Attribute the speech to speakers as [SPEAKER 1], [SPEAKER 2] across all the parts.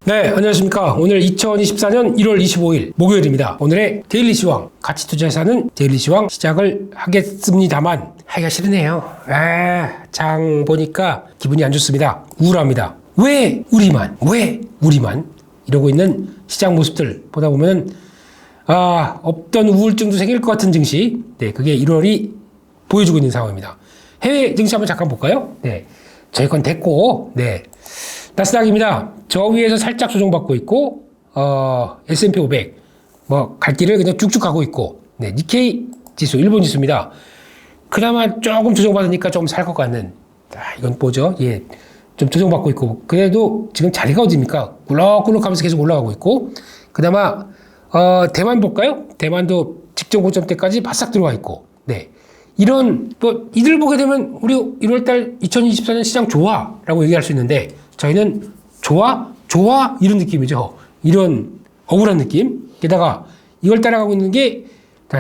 [SPEAKER 1] 네, 안녕하십니까. 오늘 2024년 1월 25일 목요일입니다. 오늘의 데일리 시황, 가치 투자사는 데일리 시황 시작을 하겠습니다만 하기가 싫으네요. 장 보니까 기분이 안 좋습니다. 우울합니다. 왜 우리만 이러고 있는 시장 모습들 보다 보면 없던 우울증도 생길 것 같은 증시. 네, 그게 1월이 보여주고 있는 상황입니다. 해외 증시 한번 잠깐 볼까요? 네, 저희 건 됐고, 네. 나스닥입니다. 저 위에서 살짝 조정받고 있고, S&P 500, 갈 길을 그냥 쭉쭉 가고 있고, 네, 니케이 지수, 일본 지수입니다. 그나마 조금 조정받으니까 좀 살 것 같는, 이건 뭐죠? 예, 좀 조정받고 있고, 그래도 지금 자리가 어디입니까? 꿀럭꿀럭 하면서 계속 올라가고 있고, 그나마, 대만 볼까요? 대만도 직전 고점 때까지 바싹 들어와 있고, 네. 이들 보게 되면 우리 1월달 2024년 시장 좋아! 라고 얘기할 수 있는데, 저희는 좋아? 이런 느낌이죠. 이런 억울한 느낌. 게다가 이걸 따라가고 있는 게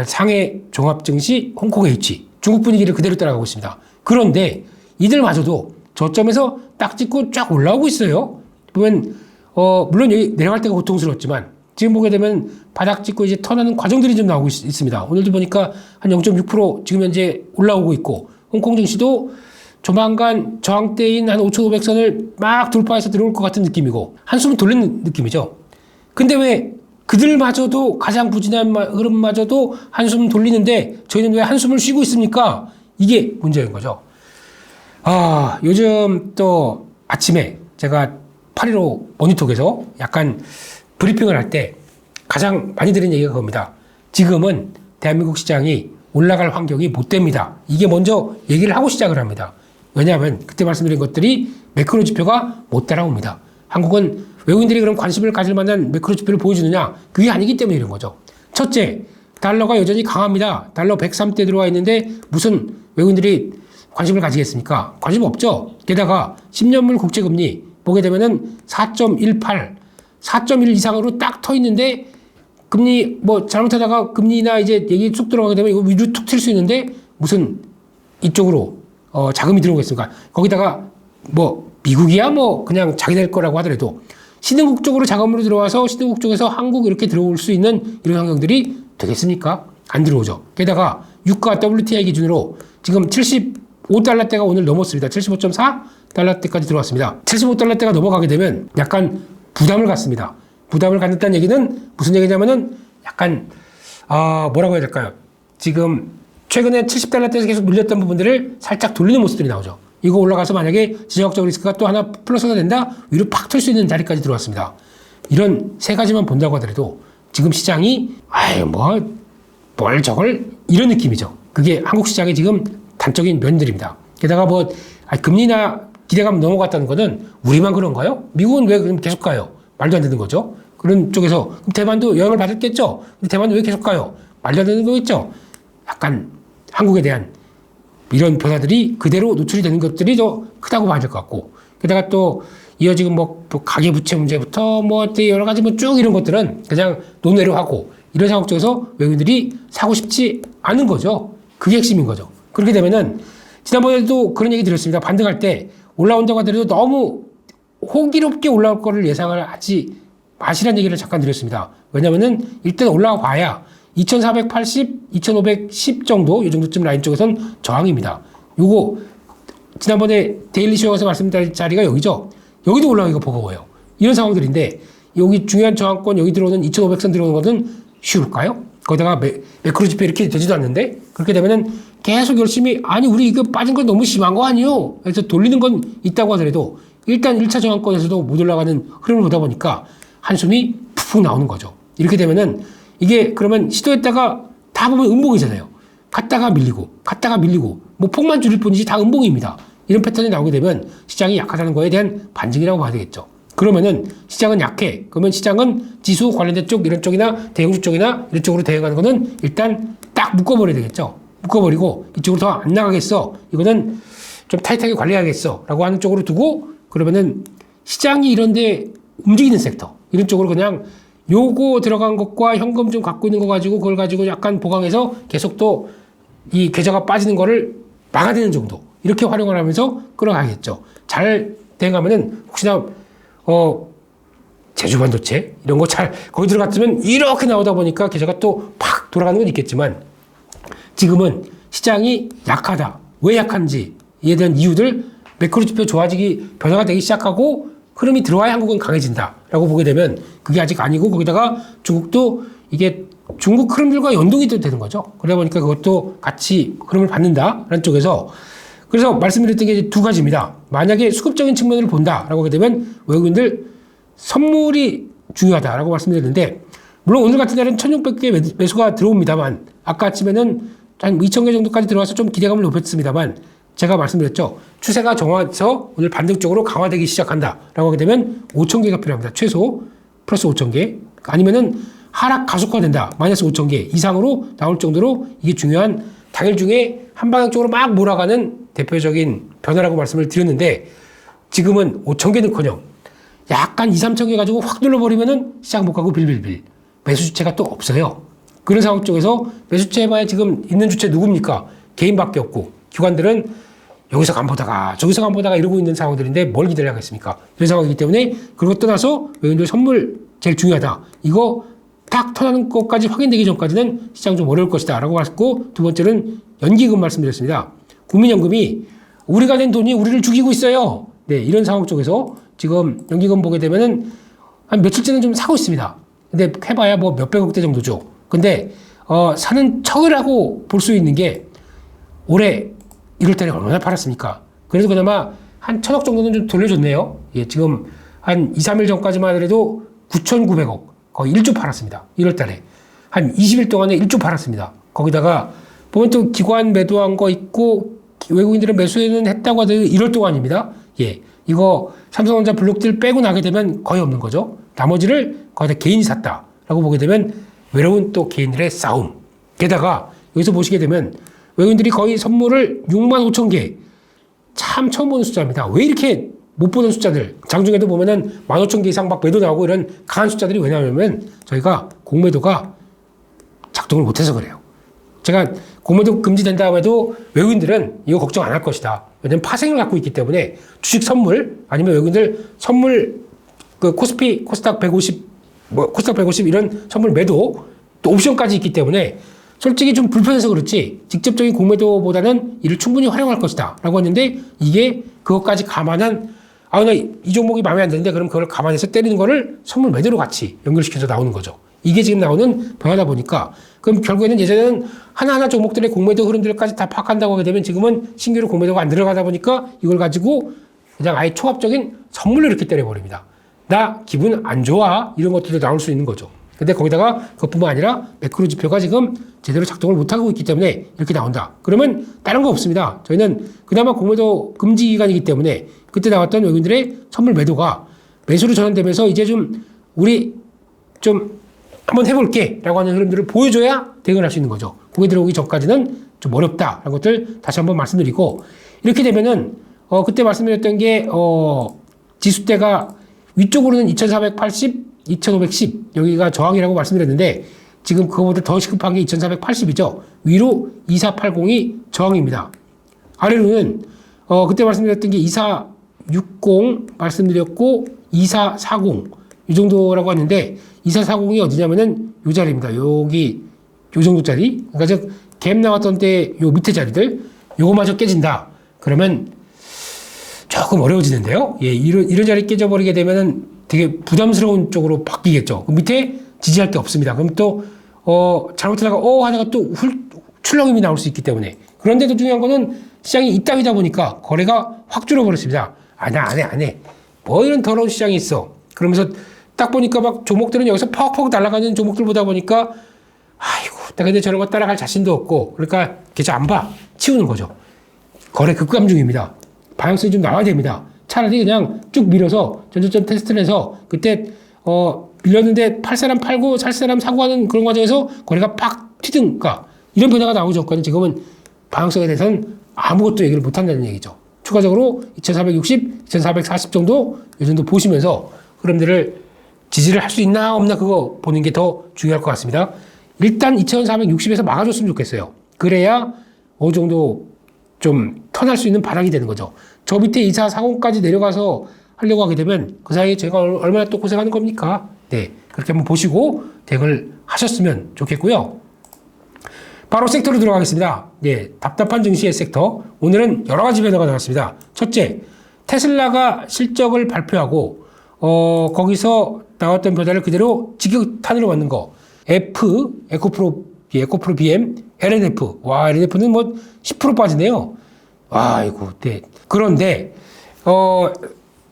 [SPEAKER 1] 상해 종합증시, 홍콩 H, 중국 분위기를 그대로 따라가고 있습니다. 그런데 이들마저도 저점에서 딱 찍고 쫙 올라오고 있어요. 보면 물론 여기 내려갈 때가 고통스럽지만 지금 보게 되면 바닥 찍고 이제 턴하는 과정들이 좀 나오고 있습니다. 오늘도 보니까 한 0.6% 지금 현재 올라오고 있고, 홍콩 증시도 조만간 저항대인 한 5,500선을 막 돌파해서 들어올 것 같은 느낌이고, 한숨을 돌리는 느낌이죠. 근데 왜 그들마저도, 가장 부진한 흐름마저도 한숨 돌리는데 저희는 왜 한숨을 쉬고 있습니까? 이게 문제인 거죠. 요즘 또 아침에 제가 8.15 모니터에서 약간 브리핑을 할 때 가장 많이 들은 얘기가 그겁니다. 지금은 대한민국 시장이 올라갈 환경이 못 됩니다. 이게 먼저 얘기를 하고 시작을 합니다. 왜냐하면 그때 말씀드린 것들이 매크로 지표가 못 따라옵니다. 한국은 외국인들이 그런 관심을 가질 만한 매크로 지표를 보여주느냐? 그게 아니기 때문에 이런 거죠. 첫째, 달러가 여전히 강합니다. 달러 103대 들어와 있는데 무슨 외국인들이 관심을 가지겠습니까? 관심 없죠. 게다가 10년물 국채금리 보게 되면은 4.18, 4.1 이상으로 딱 터 있는데, 금리 잘못하다가 금리나 이제 얘기 쑥 들어가게 되면 이거 위로 툭 튈 수 있는데 무슨 이쪽으로 자금이 들어오겠습니까? 거기다가 미국이야 그냥 자기들 거라고 하더라도 신흥국 쪽으로 자금으로 들어와서 신흥국 쪽에서 한국 이렇게 들어올 수 있는 이런 환경들이 되겠습니까? 안 들어오죠. 게다가 유가 WTI 기준으로 지금 75달러대가 오늘 넘었습니다. 75.4달러대까지 들어왔습니다. 75달러대가 넘어가게 되면 약간 부담을 갖습니다. 부담을 갖는다는 얘기는 무슨 얘기냐면은 약간 뭐라고 해야 될까요? 지금 최근에 70달러대에서 계속 밀렸던 부분들을 살짝 돌리는 모습들이 나오죠. 이거 올라가서 만약에 지정학적 리스크가 또 하나 플러스가 된다? 위로 팍 털 수 있는 자리까지 들어왔습니다. 이런 세 가지만 본다고 하더라도 지금 시장이 뭘 저걸 이런 느낌이죠. 그게 한국 시장의 지금 단적인 면들입니다. 게다가 금리나 기대감 넘어갔다는 거는 우리만 그런가요? 미국은 왜 그럼 계속 가요? 말도 안 되는 거죠. 그런 쪽에서 그럼 대만도 영향을 받았겠죠. 근데 대만도 왜 계속 가요? 말도 안 되는 거겠죠. 약간 한국에 대한 이런 변화들이 그대로 노출이 되는 것들이 더 크다고 봐야 될 것 같고, 게다가 또 이어지고 가계부채 문제부터 여러 가지 쭉 이런 것들은 그냥 논외로 하고, 이런 상황 쪽에서 외국인들이 사고 싶지 않은 거죠. 그게 핵심인 거죠. 그렇게 되면은 지난번에도 그런 얘기 드렸습니다. 반등할 때 올라온다고 하더라도 너무 호기롭게 올라올 거를 예상을 하지 마시라는 얘기를 잠깐 드렸습니다. 왜냐면은 일단 올라와 봐야 2480, 2510 정도, 이 정도쯤 라인 쪽에선 저항입니다. 요거 지난번에 데일리 쇼에서 말씀드린 자리가 여기죠. 여기도 올라가기가 버거워요. 이런 상황들인데 여기 중요한 저항권, 여기 들어오는 2500선 들어오는 것은 쉬울까요? 거기다가 매크로 지표 이렇게 되지도 않는데, 그렇게 되면은 계속 열심히 우리 이거 빠진 건 너무 심한 거 아니요? 그래서 돌리는 건 있다고 하더라도 일단 1차 저항권에서도 못 올라가는 흐름을 보다 보니까 한숨이 푹푹 나오는 거죠. 이렇게 되면은 이게 그러면 시도했다가 다 보면 음봉이잖아요. 갔다가 밀리고 폭만 줄일 뿐이지 다 음봉입니다. 이런 패턴이 나오게 되면 시장이 약하다는 거에 대한 반증이라고 봐야 되겠죠. 그러면은 시장은 약해. 그러면 시장은 지수 관련된 쪽, 이런 쪽이나 대형주 쪽이나 이런 쪽으로 대응하는 거는 일단 딱 묶어버려야 되겠죠. 묶어버리고 이쪽으로 더 안 나가겠어. 이거는 좀 타이트하게 관리해야겠어. 라고 하는 쪽으로 두고, 그러면은 시장이 이런데 움직이는 섹터, 이런 쪽으로 그냥 요거 들어간 것과 현금 좀 갖고 있는 거 가지고 그걸 가지고 약간 보강해서 계속 또 이 계좌가 빠지는 거를 막아내는 정도, 이렇게 활용을 하면서 끌어가겠죠. 잘 대응하면은 혹시나 제주 반도체 이런 거 잘 거기 들어갔으면 이렇게 나오다 보니까 계좌가 또 팍 돌아가는 건 있겠지만 지금은 시장이 약하다. 왜 약한지 이에 대한 이유들 매크로 지표 좋아지기 변화가 되기 시작하고 흐름이 들어와야 한국은 강해진다라고 보게 되면 그게 아직 아니고 거기다가 중국도 이게 중국 흐름들과 연동이 되는 거죠. 그러다 보니까 그것도 같이 흐름을 받는다라는 쪽에서 그래서 말씀드렸던 게 두 가지입니다. 만약에 수급적인 측면을 본다라고 하게 되면 외국인들 선물이 중요하다라고 말씀드렸는데 물론 오늘 같은 날은 1,600개 매수가 들어옵니다만 아까 아침에는 한 2,000개 정도까지 들어와서 좀 기대감을 높였습니다만 제가 말씀드렸죠. 추세가 정화해서 오늘 반등적으로 강화되기 시작한다라고 하게 되면 5,000개가 필요합니다. 최소 플러스 5,000개 아니면은 하락 가속화된다. 마이너스 5,000개 이상으로 나올 정도로 이게 중요한 당일 중에 한 방향적으로 막 몰아가는 대표적인 변화라고 말씀을 드렸는데 지금은 5,000개는커녕 약간 2, 3,000개 가지고 확 눌러버리면은 시장 못 가고 빌빌빌 매수 주체가 또 없어요. 그런 상황 쪽에서 매수 주체 해봐야 지금 있는 주체 누굽니까? 개인밖에 없고 기관들은 여기서 간 보다가 저기서 간 보다가 이러고 있는 상황들인데 뭘 기대를 하겠습니까? 이런 상황이기 때문에 그걸 떠나서 외국인들 선물 제일 중요하다. 이거 딱 터나는 것까지 확인되기 전까지는 시장 좀 어려울 것이다 라고 했고 두 번째는 연기금 말씀드렸습니다. 국민연금이 우리가 낸 돈이 우리를 죽이고 있어요. 네, 이런 상황 쪽에서 지금 연기금 보게 되면은 한 며칠째는 좀 사고 있습니다. 근데 해봐야 뭐 몇백억대 정도죠. 근데 사는 척을 하고 볼 수 있는 게 올해 1월달에 얼마나 팔았습니까? 그래도 그나마 한 1,000억 정도는 좀 돌려줬네요. 예, 지금 한 2, 3일 전까지만 하더라도 9,900억 거의 1조 팔았습니다. 1월달에 한 20일 동안에 1조 팔았습니다. 거기다가 보면 또 기관 매도한 거 있고 외국인들은 매수는 했다고 하더라도 1월 동안입니다. 예, 이거 삼성전자 블록들 빼고 나게 되면 거의 없는 거죠. 나머지를 거의 다 개인이 샀다라고 보게 되면 외로운 또 개인들의 싸움. 게다가 여기서 보시게 되면 외국인들이 거의 선물을 6만 5천 개. 참 처음 보는 숫자입니다. 왜 이렇게 못 보는 숫자들. 장중에도 보면은 15,000개 이상 막 매도 나오고 이런 강한 숫자들이 왜 나오냐면 저희가 공매도가 작동을 못해서 그래요. 제가 공매도 금지된다고 해도 외국인들은 이거 걱정 안 할 것이다. 왜냐면 파생을 갖고 있기 때문에 주식 선물 아니면 외국인들 선물 그 코스피, 코스닥 150, 코스닥 150 이런 선물 매도 또 옵션까지 있기 때문에 솔직히 좀 불편해서 그렇지 직접적인 공매도보다는 이를 충분히 활용할 것이다 라고 했는데 이게 그것까지 감안한 나 이 종목이 마음에 안 드는데 그럼 그걸 감안해서 때리는 거를 선물 매도로 같이 연결시켜서 나오는 거죠. 이게 지금 나오는 변화다 보니까 그럼 결국에는 예전에는 하나하나 종목들의 공매도 흐름들까지 다 파악한다고 하게 되면 지금은 신규로 공매도가 안 들어가다 보니까 이걸 가지고 그냥 아예 초합적인 선물로 이렇게 때려버립니다. 나 기분 안 좋아 이런 것들도 나올 수 있는 거죠. 근데 거기다가 그것뿐만 아니라 매크로 지표가 지금 제대로 작동을 못하고 있기 때문에 이렇게 나온다. 그러면 다른 거 없습니다. 저희는 그나마 공매도 금지 기간이기 때문에 그때 나왔던 외국인들의 선물 매도가 매수로 전환되면서 이제 좀 우리 좀 한번 해볼게 라고 하는 흐름들을 보여줘야 대응을 할 수 있는 거죠. 그게 들어오기 전까지는 좀 어렵다라는 것들 다시 한번 말씀드리고 이렇게 되면은 그때 말씀드렸던 게 지수대가 위쪽으로는 2480, 2510 여기가 저항이라고 말씀드렸는데 지금 그거보다 더 시급한 게 2480이죠. 위로 2480이 저항입니다. 아래로는 그때 말씀드렸던 게 2460 말씀드렸고 2440 이 정도라고 하는데 2440이 어디냐면은 요 자리입니다. 여기 요 정도 자리. 그러니까 즉 갭 나왔던 때 요 밑에 자리들 요거마저 깨진다. 그러면 조금 어려워지는데요. 예, 이런 자리 깨져버리게 되면은 되게 부담스러운 쪽으로 바뀌겠죠. 그 밑에 지지할 게 없습니다. 그럼 또 잘못하다가 하다가 또 출렁임이 나올 수 있기 때문에. 그런데도 중요한 거는 시장이 이따위다 보니까 거래가 확 줄어버렸습니다. 나 안 해. 뭐 이런 더러운 시장이 있어. 그러면서 딱 보니까 막 종목들은 여기서 퍽퍽 날아가는 종목들 보다 보니까 아이고, 나 근데 저런 거 따라갈 자신도 없고 그러니까 계좌 안 봐. 치우는 거죠. 거래 급감 중입니다. 방향성이 좀 나와야 됩니다. 차라리 그냥 쭉 밀어서 전저점 테스트를 해서 그때 밀렸는데 팔 사람 팔고 살 사람 사고 하는 그런 과정에서 거래가 팍 튀든가 이런 변화가 나오기 전까지 지금은 방향성에 대해서는 아무것도 얘기를 못 한다는 얘기죠. 추가적으로 2460, 2440 정도 이 정도 보시면서 흐름들을 지지를 할 수 있나 없나 그거 보는 게 더 중요할 것 같습니다. 일단 2460에서 막아줬으면 좋겠어요. 그래야 어느 정도 좀 턴할 수 있는 바닥이 되는 거죠. 저 밑에 2440까지 내려가서 하려고 하게 되면 그 사이에 제가 얼마나 또 고생하는 겁니까? 네. 그렇게 한번 보시고 대응을 하셨으면 좋겠고요. 바로 섹터로 들어가겠습니다. 네. 답답한 증시의 섹터. 오늘은 여러 가지 변화가 나왔습니다. 첫째, 테슬라가 실적을 발표하고, 거기서 나왔던 변화를 그대로 직격탄으로 만든 거. 에코프로 BM, LNF. 와, LNF는 뭐 10% 빠지네요. 와, 이거, 네. 그런데,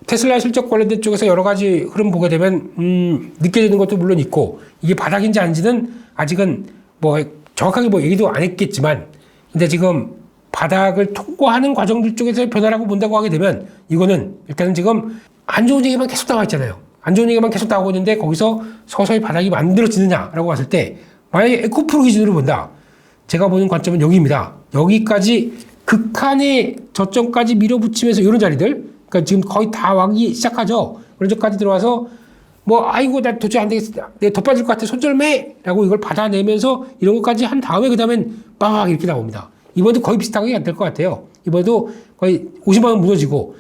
[SPEAKER 1] 테슬라 실적 관련된 쪽에서 여러 가지 흐름 보게 되면, 느껴지는 것도 물론 있고, 이게 바닥인지 아닌지는 아직은 뭐, 정확하게 뭐 얘기도 안 했겠지만, 근데 지금 바닥을 통과하는 과정들 쪽에서 변화라고 본다고 하게 되면, 이거는 일단은 지금 안 좋은 얘기만 계속 나와 있잖아요. 안 좋은 얘기만 계속 나오고 있는데, 거기서 서서히 바닥이 만들어지느냐라고 봤을 때, 만약에 에코프로 기준으로 본다. 제가 보는 관점은 여기입니다. 여기까지 극한의 저점까지 밀어붙이면서 이런 자리들, 그러니까 지금 거의 다 와기 시작하죠. 그런 쪽까지 들어와서 뭐 아이고 나 도저히 안 되겠어, 내가 더 빠질 것 같아, 손절매라고 이걸 받아내면서 이런 것까지 한 다음에 그 다음엔 빡 이렇게 나옵니다. 이번에도 거의 비슷하게 될 것 같아요. 이번에도 거의 50만 원 무너지고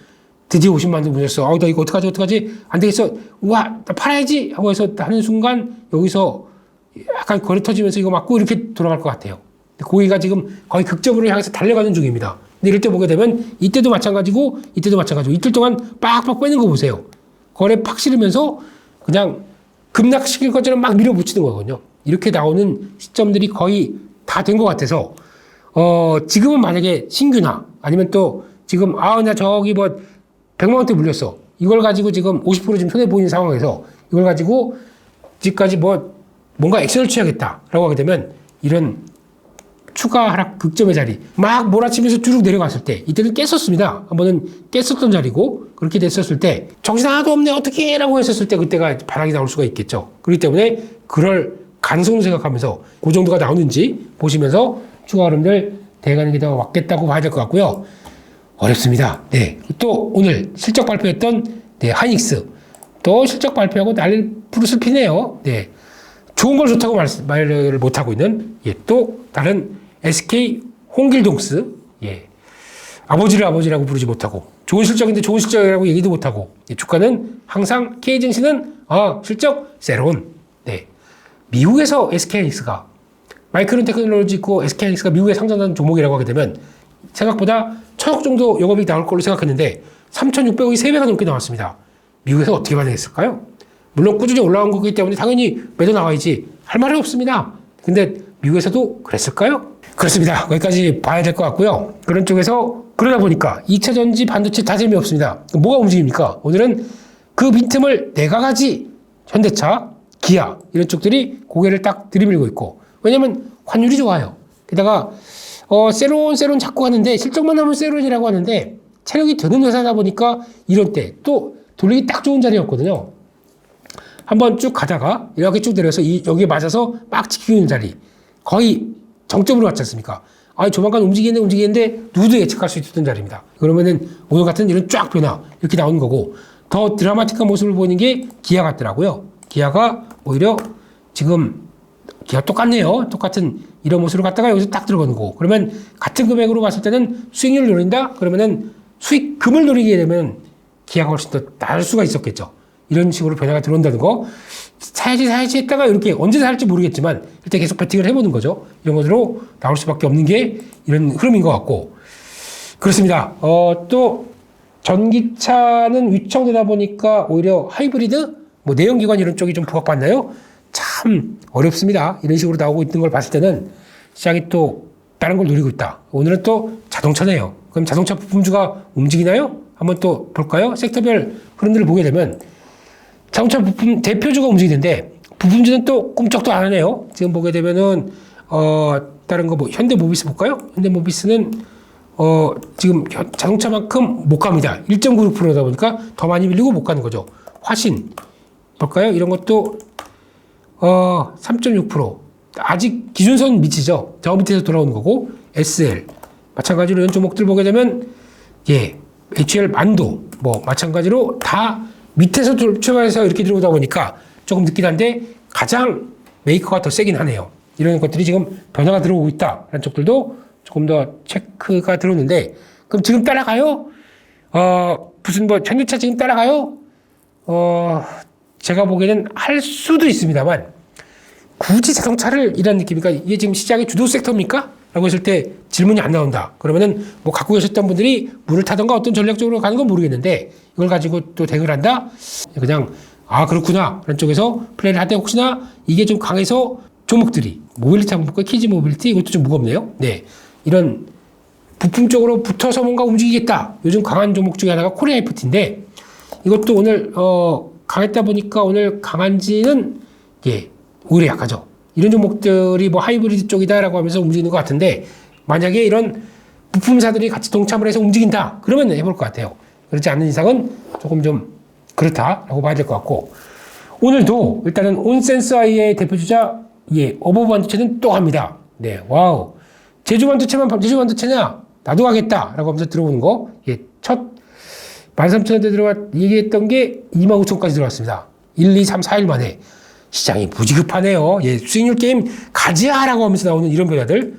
[SPEAKER 1] 드디어 50만 원도 무너졌어. 나 이거 어떡하지 안 되겠어. 우와, 나 팔아야지 하고 해서 하는 순간 여기서 약간 거리 터지면서 이거 맞고 이렇게 돌아갈 것 같아요. 고기가 지금 거의 극점으로 향해서 달려가는 중입니다. 근데 이럴 때 보게 되면 이때도 마찬가지고 이때도 마찬가지고 이틀 동안 빡빡 빼는 거 보세요. 거래 팍 실으면서 그냥 급락시킬 것처럼 막 밀어붙이는 거거든요. 이렇게 나오는 시점들이 거의 다 된 것 같아서 지금은 만약에 신규나 아니면 또 지금 나 저기 뭐 100만 원대 물렸어. 이걸 가지고 지금 50% 지금 손해 보이는 상황에서 이걸 가지고 지금까지 뭔가 액션을 취하겠다라고 하게 되면 이런 추가 하락 극점의 자리 막 몰아치면서 쭉 내려갔을 때 이때는 깼었습니다. 한 번은 깼었던 자리고 그렇게 됐었을 때 정신 하나도 없네 어떻게 라고 했었을 때 그때가 바닥이 나올 수가 있겠죠. 그렇기 때문에 그럴 가능성을 생각하면서 그 정도가 나오는지 보시면서 추가 흐름들 대응하는 게 더 맞겠다고 봐야 될 것 같고요. 어렵습니다. 네. 또 오늘 실적 발표했던 하이닉스 또 실적 발표하고 난리를 부르스 피네요. 네. 좋은 걸 좋다고 말을 못하고 있는 또 다른 SK 홍길동스 아버지라고 부르지 못하고 좋은 실적인데 좋은 실적이라고 얘기도 못하고 주가는 항상 K증시는 실적 세론. 네. 미국에서 SK하이닉스가 마이크론 테크놀로지 있고 SK하이닉스가 미국에 상장하는 종목이라고 하게 되면 생각보다 1,000억 정도 영업이익 나올 걸로 생각했는데 3,600억이 3배가 넘게 나왔습니다. 미국에서 어떻게 반응했을까요? 물론 꾸준히 올라온 거기 때문에 당연히 매도 나와야지 할 말이 없습니다. 근데 미국에서도 그랬을까요? 그렇습니다. 거기까지 봐야 될 것 같고요. 그런 쪽에서 그러다 보니까 2차 전지 반도체 다 재미없습니다. 뭐가 움직입니까? 오늘은 그 빈틈을 내가가지 현대차, 기아 이런 쪽들이 고개를 딱 들이밀고 있고 왜냐면 환율이 좋아요. 게다가 세론 자꾸 하는데 실적만 하면 세론이라고 하는데 체력이 드는 회사다 보니까 이런 때 또 돌리기 딱 좋은 자리였거든요. 한번 쭉 가다가 이렇게 쭉 내려서 여기에 맞아서 막 지키는 자리 거의 정점으로 왔지 않습니까? 조만간 움직이는데 누구도 예측할 수 있었던 자리입니다. 그러면은 오늘 같은 이런 쫙 변화 이렇게 나오는 거고 더 드라마틱한 모습을 보이는 게 기아 같더라고요. 기아가 오히려 지금 기아 똑같네요. 똑같은 이런 모습을 갖다가 여기서 딱 들어가는 거고 그러면 같은 금액으로 봤을 때는 수익률을 노린다? 그러면은 수익금을 노리게 되면 기아가 훨씬 더 나을 수가 있었겠죠. 이런 식으로 변화가 들어온다는 거 사야지 했다가 이렇게 언제 살지 모르겠지만 일단 계속 배팅을 해보는 거죠. 이런 것으로 나올 수밖에 없는 게 이런 흐름인 것 같고 그렇습니다. 또 전기차는 위청되다 보니까 오히려 하이브리드 내연기관 이런 쪽이 좀 부각받나요? 참 어렵습니다. 이런 식으로 나오고 있는 걸 봤을 때는 시장이 또 다른 걸 노리고 있다. 오늘은 또 자동차네요. 그럼 자동차 부품주가 움직이나요? 한번 또 볼까요? 섹터별 흐름들을 보게 되면 자동차 부품 대표주가 움직이는데 부품주는 또 꿈쩍도 안 하네요. 지금 보게 되면은 다른 거 현대모비스 볼까요? 현대모비스는 지금 자동차만큼 못 갑니다. 1.96%다 보니까 더 많이 밀리고 못 가는 거죠. 화신 볼까요? 이런 것도 3.6% 아직 기준선 미치죠. 저 밑에서 돌아오는 거고 SL 마찬가지로 이런 종목들 보게 되면 HL 만도 마찬가지로 다 밑에서 출발해서 이렇게 들어오다 보니까 조금 늦긴 한데 가장 메이커가 더 세긴 하네요. 이런 것들이 지금 변화가 들어오고 있다라는 쪽들도 조금 더 체크가 들어오는데 그럼 지금 따라가요? 무슨 뭐 전기차 지금 따라가요? 제가 보기에는 할 수도 있습니다만, 굳이 자동차를 이런 느낌이니까 이게 지금 시장의 주도 섹터입니까? 라고 했을 때 질문이 안 나온다. 그러면은 뭐 갖고 계셨던 분들이 물을 타던가 어떤 전략적으로 가는 건 모르겠는데, 이걸 가지고 또 대응을 한다? 그냥, 그렇구나. 그런 쪽에서 플레이를 할 때 혹시나 이게 좀 강해서 종목들이, 모빌리티 한번 볼까요? 키즈 모빌리티? 이것도 좀 무겁네요. 네. 이런 부품 쪽으로 붙어서 뭔가 움직이겠다. 요즘 강한 종목 중에 하나가 코리아 FT인데, 이것도 오늘, 강했다 보니까 오늘 강한지는, 오히려 약하죠. 이런 종목들이 뭐 하이브리드 쪽이다라고 하면서 움직이는 것 같은데, 만약에 이런 부품사들이 같이 동참을 해서 움직인다, 그러면 해볼 것 같아요. 그렇지 않는 이상은 조금 좀 그렇다라고 봐야 될 것 같고, 오늘도 일단은 온센스아이의 대표주자, 어버브 반도체는 또 합니다. 네, 와우. 제주 반도체냐? 나도 가겠다라고 하면서 들어오는 거, 첫 13,000원대 들어가 얘기했던 게 29,000원까지 들어왔습니다. 1, 2, 3, 4일 만에. 시장이 무지급하네요. 수익률 게임 가지야라고 하면서 나오는 이런 변화들.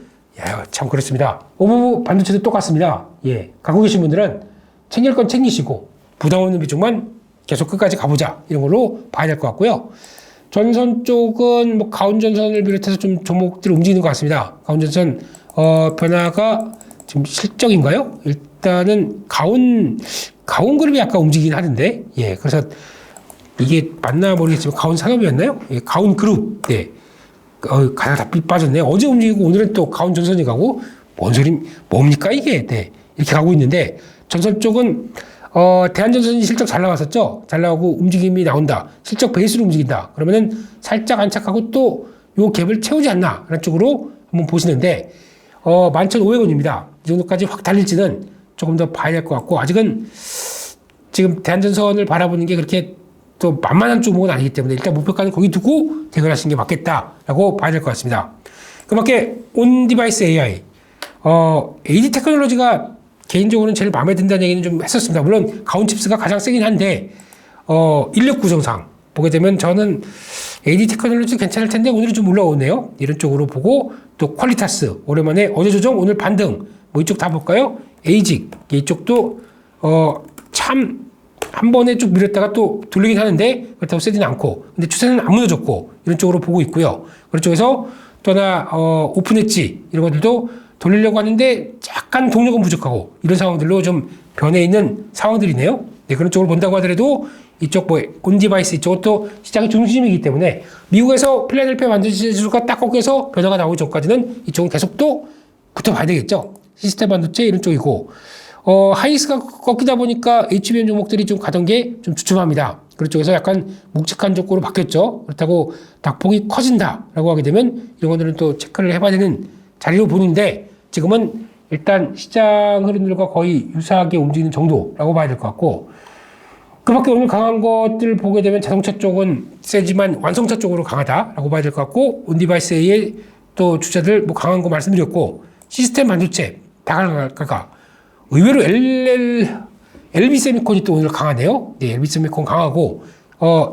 [SPEAKER 1] 참 그렇습니다. 오버브 반도체도 똑같습니다. 갖고 계신 분들은 챙길 건 챙기시고 부담 없는 비중만 계속 끝까지 가보자. 이런 걸로 봐야 될 것 같고요. 전선 쪽은 뭐 가온전선을 비롯해서 좀 종목들 움직이는 것 같습니다. 가온전선 변화가 지금 실적인가요? 일단은 가온그룹이 약간 움직이긴 하는데, 그래서 이게 맞나 모르겠지만 가온 산업이었나요? 가온그룹. 가다가 다 빠졌네. 어제 움직이고 오늘은 또 가온전선이 가고, 뭡니까 이게? 이렇게 가고 있는데, 전선 쪽은 대한전선이 실적 잘 나왔었죠? 잘 나오고 움직임이 나온다. 실적 베이스로 움직인다. 그러면은 살짝 안착하고 또 요 갭을 채우지 않나. 라는 쪽으로 한번 보시는데, 11,500원입니다. 이 정도까지 확 달릴지는 조금 더 봐야 될 것 같고, 아직은 지금 대한전선을 바라보는 게 그렇게 또 만만한 종목은 아니기 때문에 일단 목표가는 거기 두고 대응하시는 게 맞겠다라고 봐야 될 것 같습니다. 그 밖에 온디바이스 AI, AD 테크놀로지가 개인적으로는 제일 마음에 든다는 얘기는 좀 했었습니다. 물론 가온칩스가 가장 세긴 한데 인력 구성상 보게 되면 저는 AD 테크놀로지 괜찮을 텐데 오늘은 좀 올라오네요. 이런 쪽으로 보고 또 퀄리타스 오랜만에 어제 조정 오늘 반등 뭐 이쪽 다 볼까요? 에이직 이쪽도 참 한 번에 쭉 밀었다가 또 돌리긴 하는데 그렇다고 세지는 않고 근데 추세는 안 무너졌고 이런 쪽으로 보고 있고요. 그런 쪽에서 또 하나 오픈했지 이런 것들도 돌리려고 하는데 약간 동력은 부족하고 이런 상황들로 좀 변해 있는 상황들이네요. 네, 그런 쪽으로 본다고 하더라도 이쪽 뭐 온디바이스 이쪽도 시장의 중심이기 때문에 미국에서 필라델피아 반도체 지수가 딱 꺾여서 변화가 나오기 전까지는 이쪽은 계속 또 붙어봐야 되겠죠. 시스템 반도체 이런 쪽이고 하이스가 꺾이다 보니까 HBM 종목들이 좀 가던 게 좀 주춤합니다. 그런 쪽에서 약간 묵직한 쪽으로 바뀌었죠. 그렇다고 낙폭이 커진다라고 하게 되면 이런 것들은 또 체크를 해봐야 되는 자리로 보는데 지금은 일단 시장 흐름들과 거의 유사하게 움직이는 정도라고 봐야 될 것 같고 그 밖에 오늘 강한 것들 보게 되면 자동차 쪽은 세지만 완성차 쪽으로 강하다라고 봐야 될 것 같고 온디바이스의 또 주자들 뭐 강한 거 말씀드렸고 시스템 반도체 다 강할까가 의외로 LB 세미콘이 또 오늘 강하네요. 네, LB 세미콘 강하고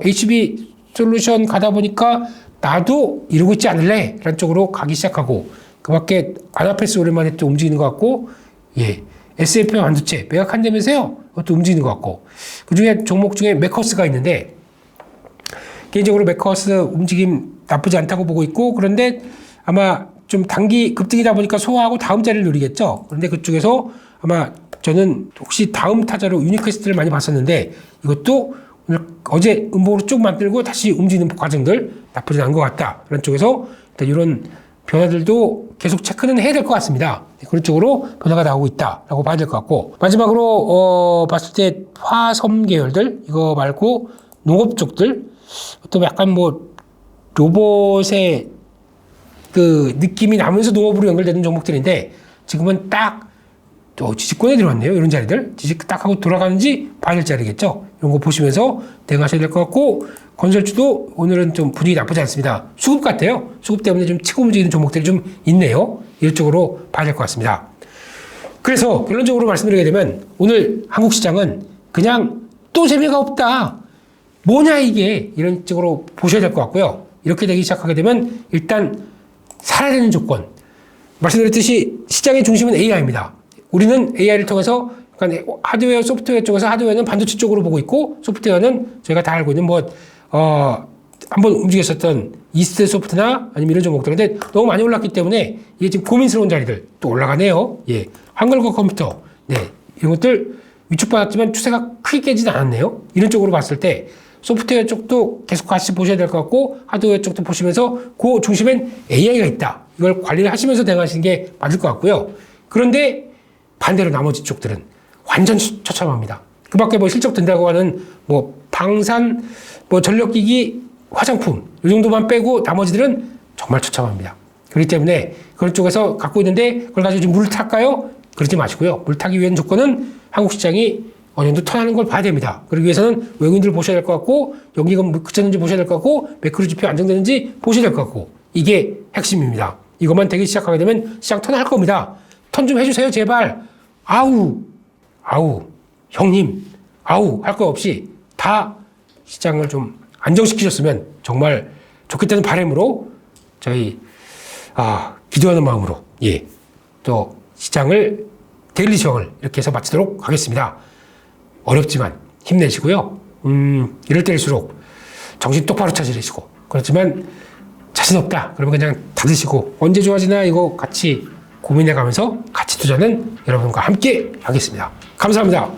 [SPEAKER 1] HB 솔루션 가다 보니까 나도 이러고 있지 않을래? 라는 쪽으로 가기 시작하고 그 밖에 아나페스 오랜만에 또 움직이는 것 같고 SFP 반도체 매각한다면서요? 그것도 움직이는 것 같고 그 중에 종목 중에 메커스가 있는데 개인적으로 메커스 움직임 나쁘지 않다고 보고 있고 그런데 아마 좀 단기 급등이다 보니까 소화하고 다음 자리를 노리겠죠. 그런데 그쪽에서 아마 저는 혹시 다음 타자로 유니크웨스트를 많이 봤었는데 이것도 오늘 어제 음봉으로 쭉 만들고 다시 움직이는 과정들 나쁘지 않은 것 같다. 그런 쪽에서 일단 이런 변화들도 계속 체크는 해야 될 것 같습니다. 그런 쪽으로 변화가 나오고 있다라고 봐야 될 것 같고 마지막으로 봤을 때 화섬 계열들 이거 말고 농업 쪽들 또 약간 뭐 로봇의 그 느낌이 나면서 농업으로 연결되는 종목들인데 지금은 딱 지지권에 들어왔네요. 이런 자리들 지지 딱 하고 돌아가는지 봐야 될 자리겠죠. 이런 거 보시면서 대응하셔야 될 것 같고 건설주도 오늘은 좀 분위기 나쁘지 않습니다. 수급 같아요. 수급 때문에 좀 치고 움직이는 종목들이 좀 있네요. 이런 쪽으로 봐야 될 것 같습니다. 그래서 결론적으로 말씀드리게 되면 오늘 한국 시장은 그냥 또 재미가 없다. 뭐냐 이게 이런 쪽으로 보셔야 될 것 같고요. 이렇게 되기 시작하게 되면 일단 살아야 되는 조건 말씀드렸듯이 시장의 중심은 AI입니다. 우리는 AI를 통해서 그러니까 하드웨어, 소프트웨어 쪽에서 하드웨어는 반도체 쪽으로 보고 있고 소프트웨어는 저희가 다 알고 있는 한번 움직였었던 이스트 소프트나 아니면 이런 종목들. 근데 너무 많이 올랐기 때문에 이게 지금 고민스러운 자리들 또 올라가네요. 예. 한글과 컴퓨터. 네. 이런 것들 위축받았지만 추세가 크게 깨지는 않았네요. 이런 쪽으로 봤을 때 소프트웨어 쪽도 계속 같이 보셔야 될 것 같고 하드웨어 쪽도 보시면서 그 중심엔 AI가 있다. 이걸 관리를 하시면서 대응하시는 게 맞을 것 같고요. 그런데 반대로 나머지 쪽들은 완전 처참합니다. 그 밖에 뭐 실적 든다고 하는 뭐 방산, 뭐 전력기기, 화장품 이 정도만 빼고 나머지들은 정말 처참합니다. 그렇기 때문에 그런 쪽에서 갖고 있는데 그걸 가지고 좀 물을 탈까요? 그러지 마시고요. 물 타기 위한 조건은 한국 시장이 어느 정도 턴하는 걸 봐야 됩니다. 그러기 위해서는 외국인들 보셔야 될 것 같고 여기가 그쳤는지 보셔야 될 것 같고 매크로 지표 안정되는지 보셔야 될 것 같고 이게 핵심입니다. 이것만 되기 시작하게 되면 시장 턴할 겁니다. 턴 좀 해주세요 제발. 아우 형님 아우 할 거 없이 다 시장을 좀 안정시키셨으면 정말 좋겠다는 바람으로 저희 기도하는 마음으로 또 시장을 데일리 시황을 이렇게 해서 마치도록 하겠습니다. 어렵지만 힘내시고요. 이럴 때일수록 정신 똑바로 차리시고 그렇지만 자신 없다 그러면 그냥 닫으시고 언제 좋아지나 이거 같이 고민해 가면서 가치 투자는 여러분과 함께 하겠습니다. 감사합니다.